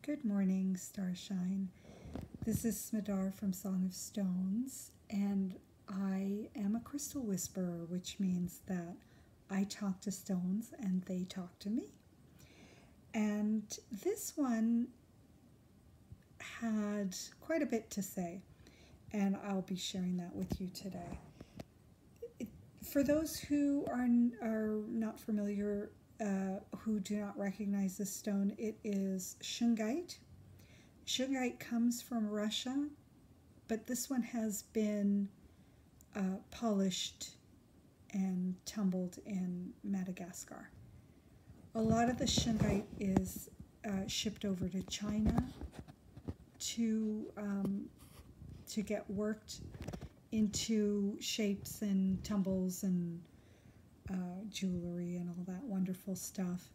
Good morning, Starshine. This is Smidar from Song of Stones, and I am a crystal whisperer, which means that I talk to stones and they talk to me. And this one had quite a bit to say, and I'll be sharing that with you today. For those who are not familiar, who do not recognize this stone, it is shungite. Shungite comes from Russia, but this one has been polished and tumbled in Madagascar. A lot of the shungite is shipped over to China to get worked into shapes and tumbles and jewelry and all that wonderful stuff.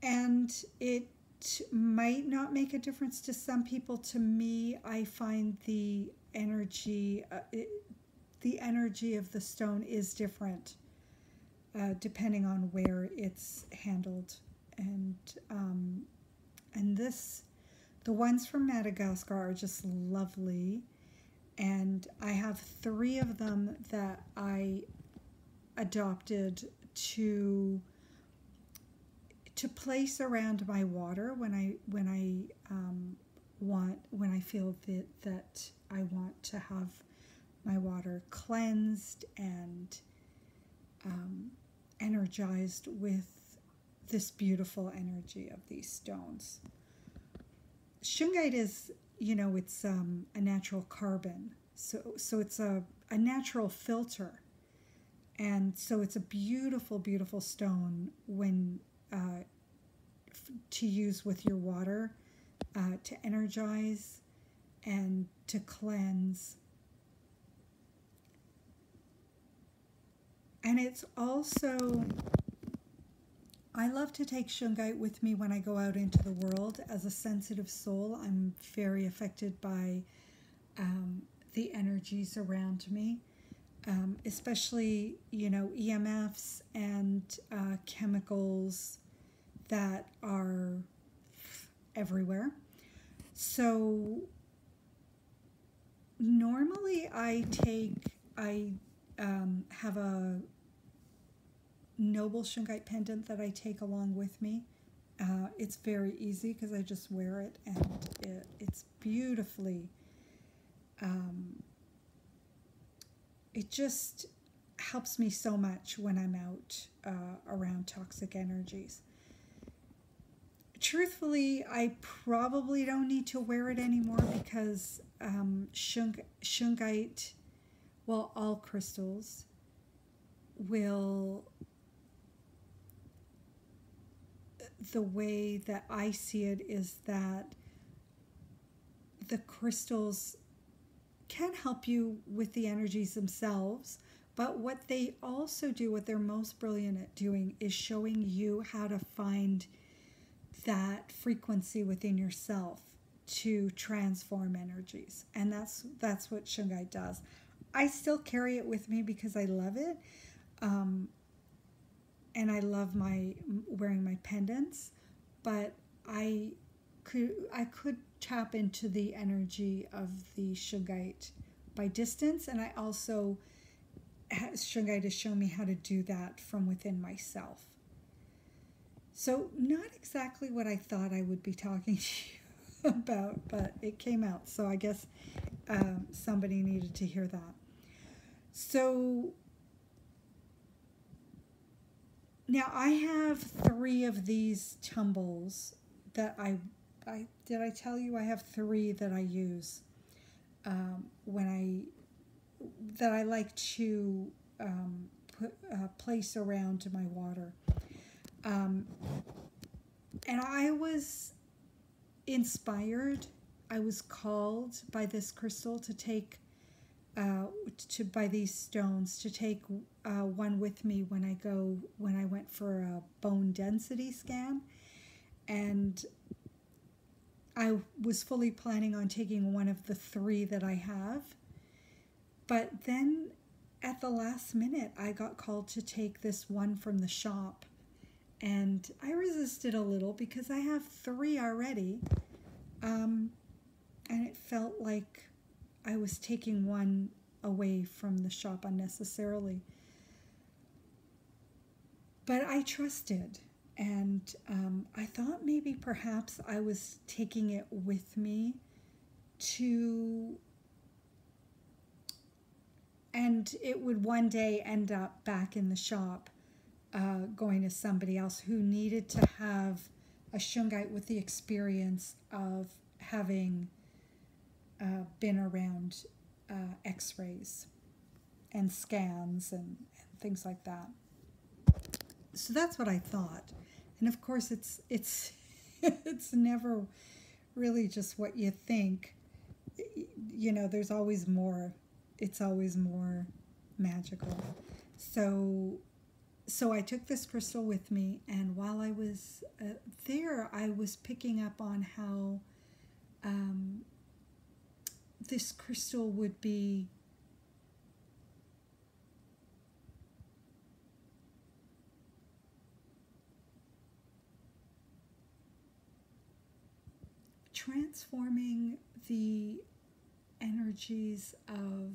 And it might not make a difference to some people. To me, I find the energy of the stone is different depending on where it's handled. And the ones from Madagascar are just lovely. And I have 3 of them that I adopted to place around my water when I feel that I want to have my water cleansed and energized with this beautiful energy of these stones. Shungite is, it's a natural carbon, so it's a natural filter, and so it's a beautiful, beautiful stone when to use with your water to energize and to cleanse. And it's also, I love to take shungite with me when I go out into the world. As a sensitive soul, I'm very affected by the energies around me, especially, EMFs and chemicals that are everywhere. So normally I have a noble shungite pendant that I take along with me. It's very easy because I just wear it, and it's beautifully, it just helps me so much when I'm out around toxic energies. Truthfully, I probably don't need to wear it anymore because shungite, well, all crystals will, the way that I see it is that the crystals can help you with the energies themselves, but what they also do, what they're most brilliant at doing, is showing you how to find that frequency within yourself to transform energies. And that's what shungite does. I still carry it with me because I love it. And I love wearing my pendants, but I could tap into the energy of the shungite by distance, and I also, shungite has shown me how to do that from within myself. So not exactly what I thought I would be talking to you about, but it came out, so I guess somebody needed to hear that. So now I have 3 of these tumbles that did I tell you I have 3 that I use that I like to place around my water. And I was inspired, I was called by this crystal to take, by these stones, to take one with me when I went for a bone density scan. And I was fully planning on taking one of the 3 that I have. But then at the last minute, I got called to take this one from the shop. And I resisted a little because I have 3 already. And it felt like I was taking one away from the shop unnecessarily. But I trusted, and I thought maybe perhaps I was taking it with me to, and it would one day end up back in the shop, going to somebody else who needed to have a shungite with the experience of having been around x-rays and scans and things like that. So that's what I thought. And of course it's it's never really just what you think. You know, there's always more. It's always more magical. So I took this crystal with me, and while I was there, I was picking up on how this crystal would be transforming the energies of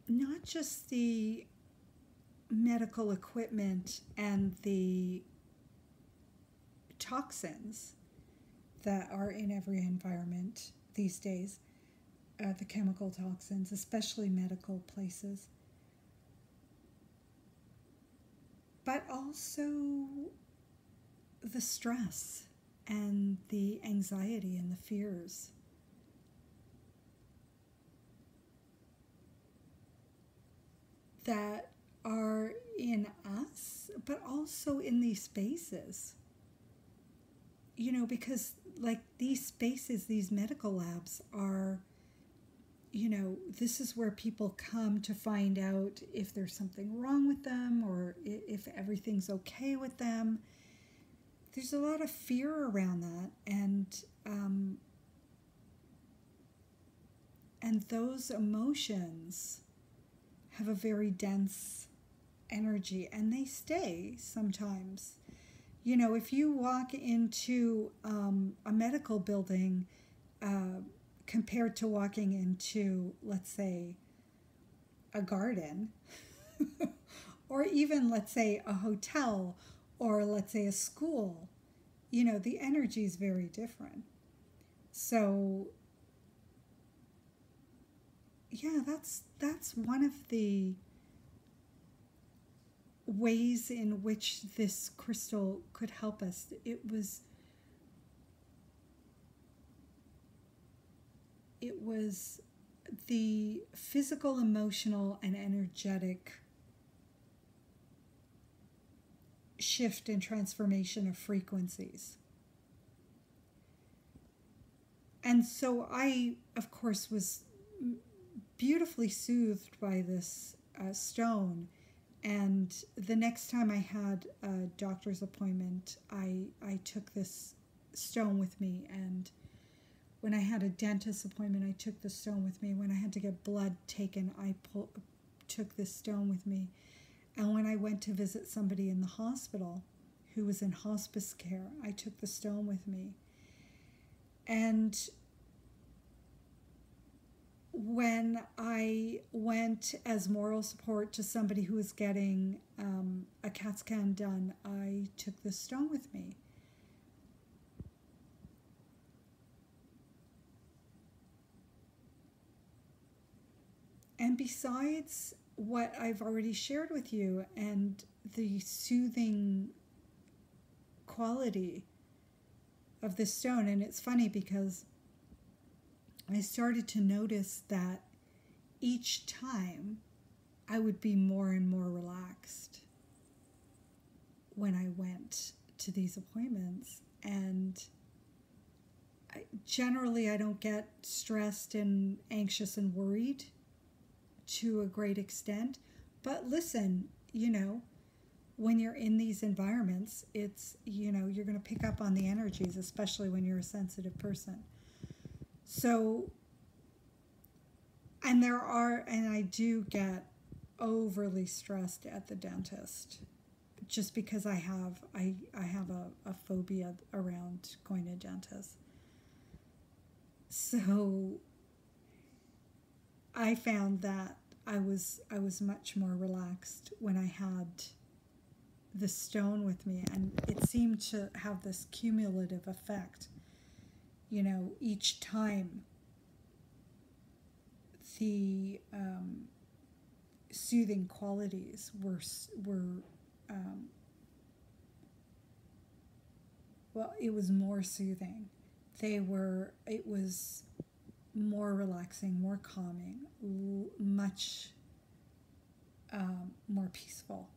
not just the medical equipment and the toxins that are in every environment these days, the chemical toxins, especially medical places, but also the stress and the anxiety and the fears. That are in us, but also in these spaces. You know, because like these spaces, these medical labs are, you know, this is where people come to find out if there's something wrong with them or if everything's okay with them. There's a lot of fear around that, and those emotions have a very dense energy, and they stay sometimes. You know, if you walk into a medical building compared to walking into, let's say, a garden, or even, let's say, a hotel, or let's say a school, you know, the energy is very different. So yeah, that's one of the ways in which this crystal could help us. It was the physical, emotional, and energetic shift and transformation of frequencies. And so I, of course, was beautifully soothed by this stone. And the next time I had a doctor's appointment, I took this stone with me. And when I had a dentist appointment, I took the stone with me. When I had to get blood taken, I took this stone with me. And when I went to visit somebody in the hospital who was in hospice care, I took the stone with me. And when I went as moral support to somebody who was getting a CAT scan done, I took this stone with me. And besides what I've already shared with you and the soothing quality of this stone, and it's funny because I started to notice that each time I would be more and more relaxed when I went to these appointments. And generally I don't get stressed and anxious and worried to a great extent. But listen, you know, when you're in these environments, it's, you know, you're going to pick up on the energies, especially when you're a sensitive person. So, and I do get overly stressed at the dentist just because I have a phobia around going to dentists. So I found that I was much more relaxed when I had the stone with me, and it seemed to have this cumulative effect. You know, each time the soothing qualities were well, it was more soothing. It was more relaxing, more calming, much more peaceful.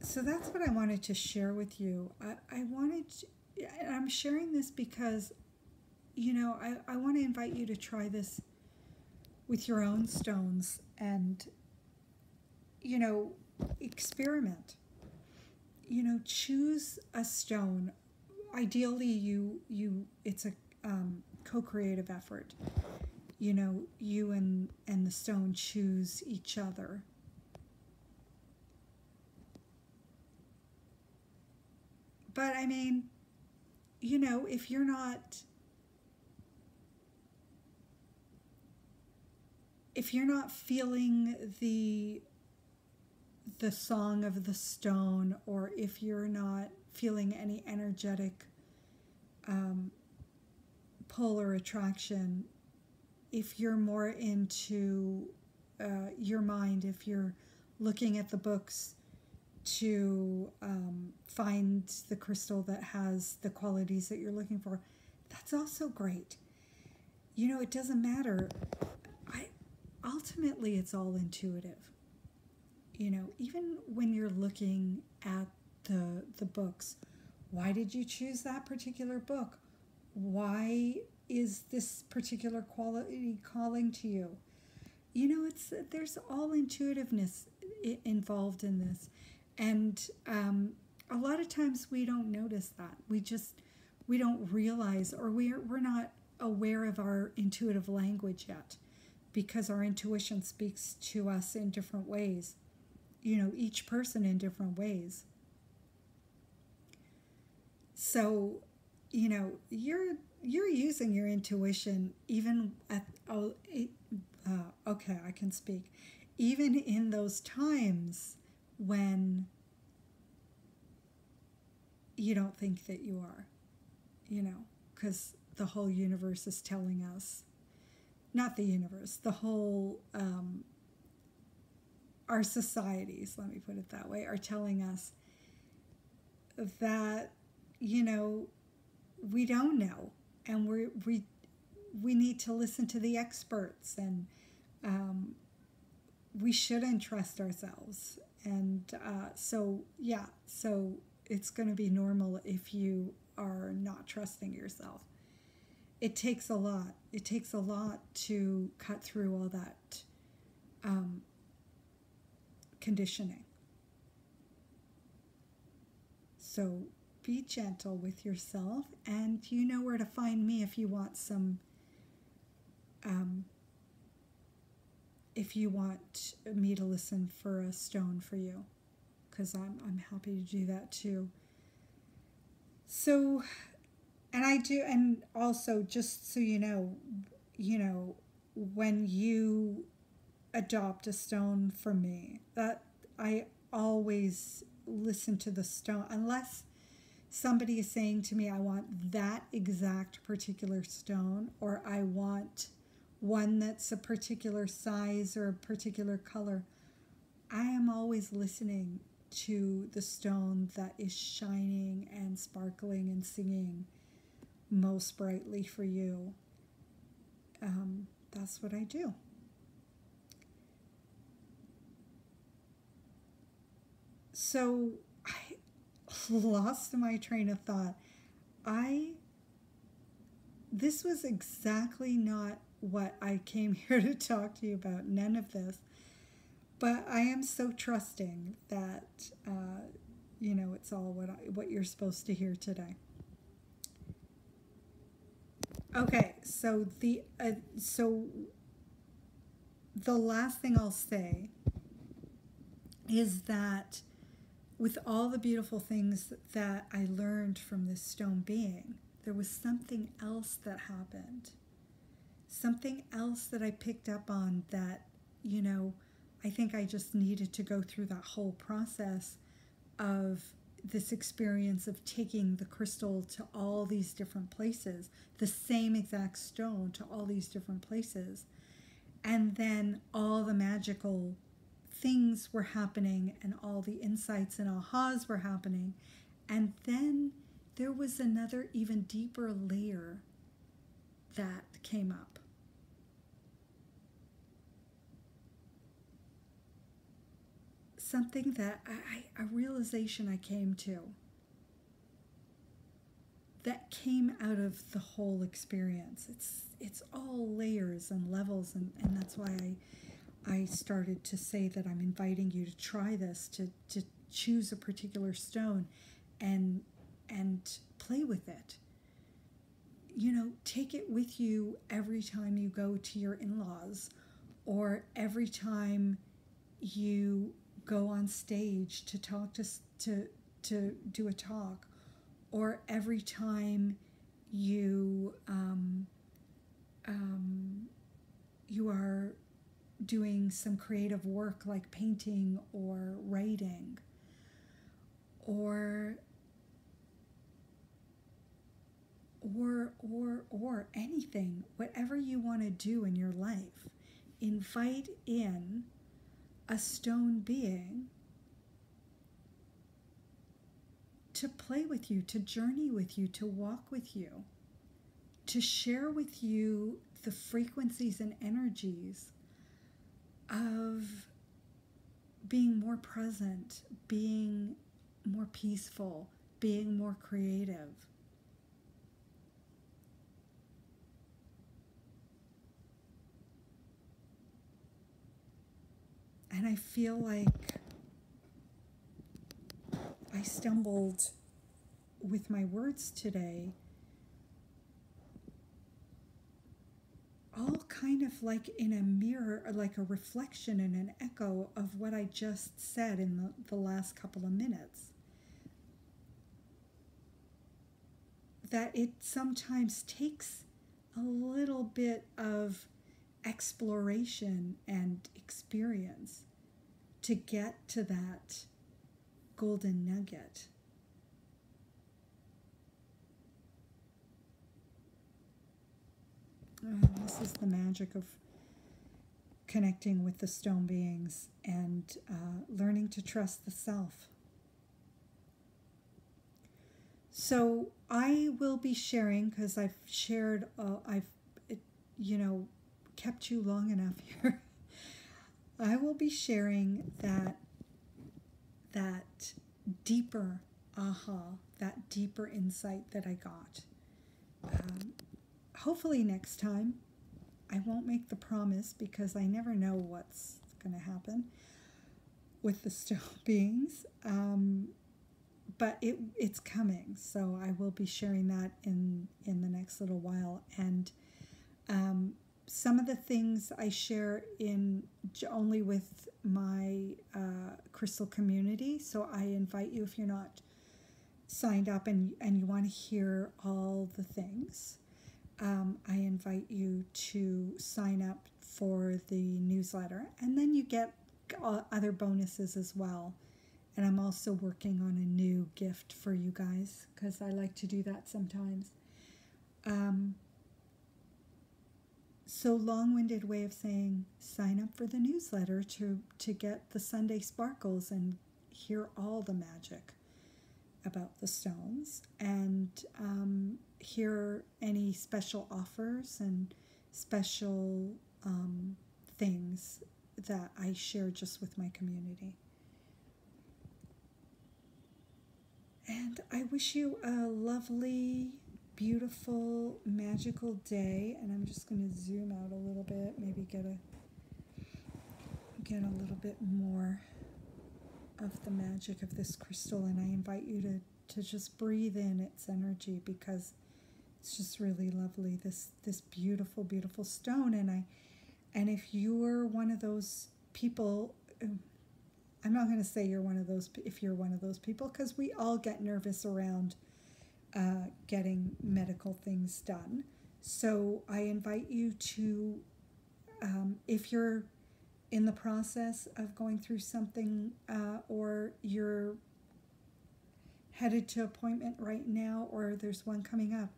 So that's what I wanted to share with you. I'm sharing this because, you know, I want to invite you to try this with your own stones and, you know, experiment. You know, choose a stone. Ideally, it's a co-creative effort. You know, you and the stone choose each other. But I mean, you know, if you're not feeling the song of the stone, or if you're not feeling any energetic pull or attraction, if you're more into your mind, if you're looking at the books to find the crystal that has the qualities that you're looking for, that's also great. You know, it doesn't matter. Ultimately, it's all intuitive. You know, even when you're looking at the books, why did you choose that particular book? Why is this particular quality calling to you? You know, there's all intuitiveness involved in this, and a lot of times we don't notice that. We don't realize, or we're not aware of our intuitive language yet, because our intuition speaks to us in different ways. You know, each person in different ways. So, you know, you're using your intuition even at okay, I can speak. Even in those times when you don't think that you are, you know, because the whole universe is telling us, not the universe, the whole, our societies, let me put it that way, are telling us that, you know, we don't know, and we need to listen to the experts, and we shouldn't trust ourselves. And so it's going to be normal if you are not trusting yourself. It takes a lot. It takes a lot to cut through all that conditioning. So be gentle with yourself, and you know where to find me if you want some, if you want me to listen for a stone for you, because I'm happy to do that too. So, and I do, and also just so you know, when you adopt a stone from me, that I always listen to the stone, unless somebody is saying to me, I want that exact particular stone, or I want one that's a particular size or a particular color. I am always listening to the stone that is shining and sparkling and singing most brightly for you. That's what I do. So I lost my train of thought. This was exactly not what I came here to talk to you about, none of this. But I am so trusting that it's all what you're supposed to hear today. Okay, so the last thing I'll say is that with all the beautiful things that I learned from this stone being, there was something else that happened. Something else that I picked up on that, I think I just needed to go through that whole process of this experience of taking the crystal to all these different places, the same exact stone to all these different places. And then all the magical things were happening and all the insights and ahas were happening. And then there was another even deeper layer that came up. Something that a realization I came to that came out of the whole experience. It's all layers and levels, and that's why I started to say that I'm inviting you to try this, to choose a particular stone and play with it. Take it with you every time you go to your in-laws, or every time you go on stage to talk to do a talk, or every time you you are doing some creative work like painting or writing, or anything, whatever you want to do in your life. Invite in a stone being to play with you, to journey with you, to walk with you, to share with you the frequencies and energies of being more present, being more peaceful, being more creative. And I feel like I stumbled with my words today, all kind of like in a mirror, or like a reflection and an echo of what I just said in the last couple of minutes. That it sometimes takes a little bit of exploration and experience to get to that golden nugget. This is the magic of connecting with the stone beings and learning to trust the self. So I will be sharing, because I've shared, kept you long enough here. I will be sharing that deeper aha, that deeper insight that I got. Hopefully next time. I won't make the promise because I never know what's going to happen with the stone beings. But it's coming, so I will be sharing that in the next little while. And some of the things I share in only with my crystal community. So I invite you, if you're not signed up and you want to hear all the things, I invite you to sign up for the newsletter, and then you get other bonuses as well. And I'm also working on a new gift for you guys, because I like to do that sometimes. So long-winded way of saying, sign up for the newsletter to get the Sunday sparkles and hear all the magic about the stones, and hear any special offers and special things that I share just with my community. And I wish you a lovely, beautiful, magical day. And I'm just going to zoom out a little bit, maybe get a little bit more of the magic of this crystal, and I invite you to just breathe in its energy, because it's just really lovely, this beautiful, beautiful stone. And if you're one of those people, I'm not going to say you're one of those, if you're one of those people, because we all get nervous around getting medical things done. So I invite you to, if you're in the process of going through something, or you're headed to appointment right now, or there's one coming up,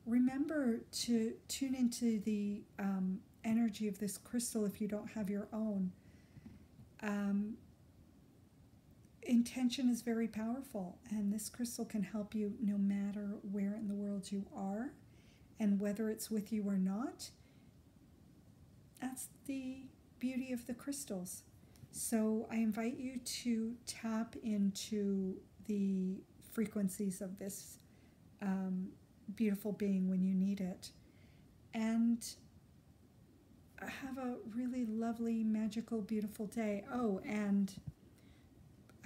remember to tune into the energy of this crystal if you don't have your own. Intention is very powerful, and this crystal can help you no matter where in the world you are, and whether it's with you or not. That's the beauty of the crystals. So I invite you to tap into the frequencies of this beautiful being when you need it, and have a really lovely, magical, beautiful day. Oh, and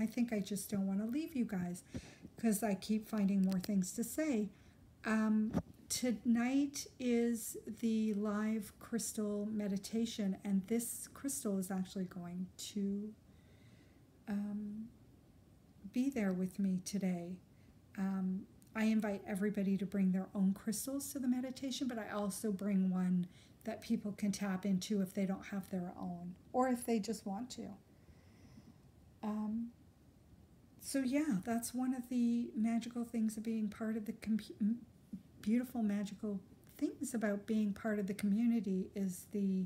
I think I just don't want to leave you guys, because I keep finding more things to say. Tonight is the live crystal meditation, and this crystal is actually going to be there with me today. I invite everybody to bring their own crystals to the meditation, but I also bring one that people can tap into if they don't have their own, or if they just want to. So yeah, that's one of the magical things of being part of the beautiful magical things about being part of the community is the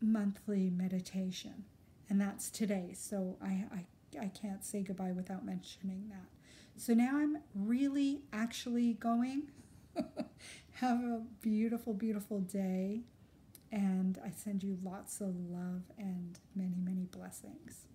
monthly meditation, and that's today. So I can't say goodbye without mentioning that. So now I'm really actually going. Have a beautiful, beautiful day, and I send you lots of love and many, many blessings.